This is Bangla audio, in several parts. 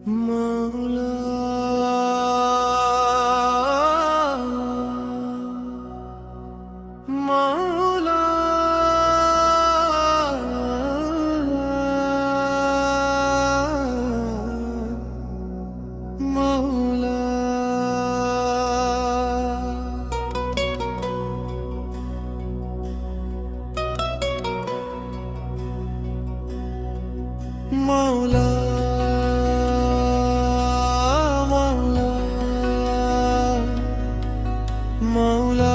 মাওলা মাওলা মাওলা মাওলা মাওলা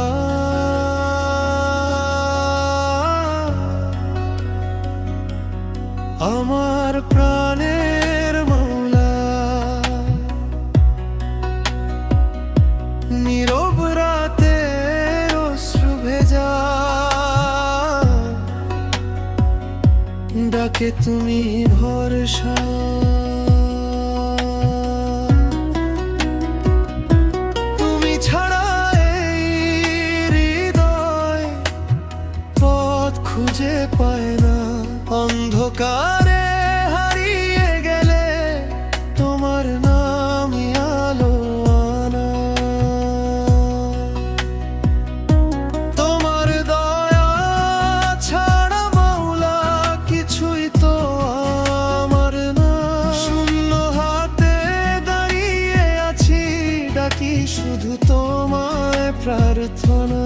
আমার প্রাণের মাওলা, নীরব রাতের অশ্রু ভেজা ডাকে তুমি ভরসা। তুমি ছাড়া এই হৃদয় পথ খুঁজে পায় না। অন্ধকারে হারিয়ে গেলে তোমার নামই আলো আনা। তোমার দয়া ছাড়া মাওলা কিছুই তো আমার না। শূন্য হাতে দাঁড়িয়ে আছি, ডাকি শুধু তোমায় প্রার্থনা।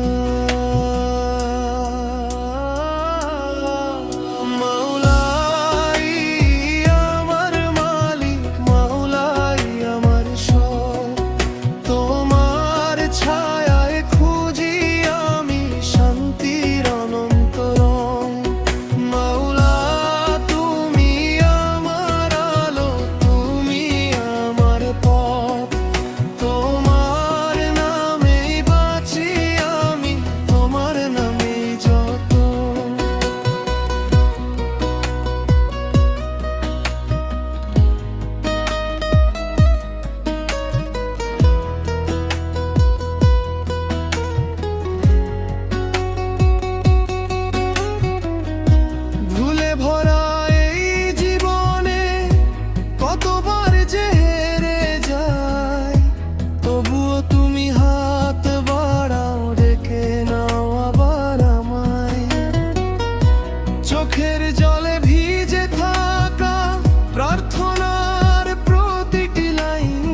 চোখের জলে ভিজে থাকা প্রার্থনার প্রতিটি লাইন,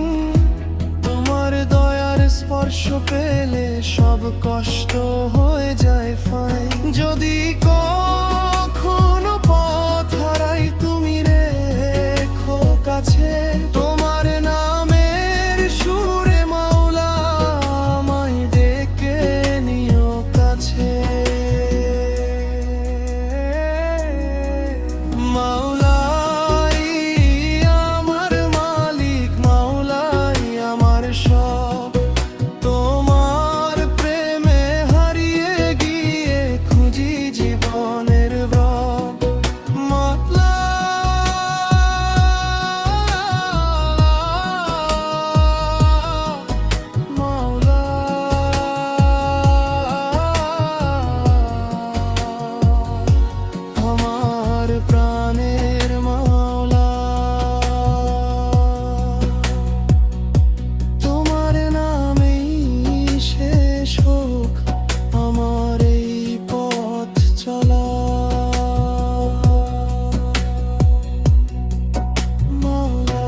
তোমার দয়ার স্পর্শ পেলে সব কষ্ট হয়ে যায় ফাইন। যদি কখনো পথ হারাই তুমি রেখো কাছে, তোমার নামের সুরে মাওলা আমায় ডেকে নিও কাছে। মাওলাই আমার মালিক, মাওলাই আমার সব, তোমার প্রেমে হারিয়ে গিয়ে খুঁজি জীবনের রব। মাওলা মাওলা আমার প্রাণের মাওলা, তোমার নামেই শেষ হোক আমার এই পথ চলা। মাওলা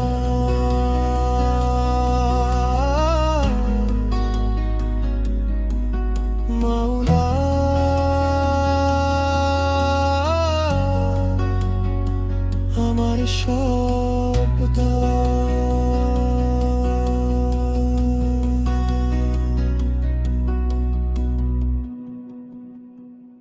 মাওলা আমার সব।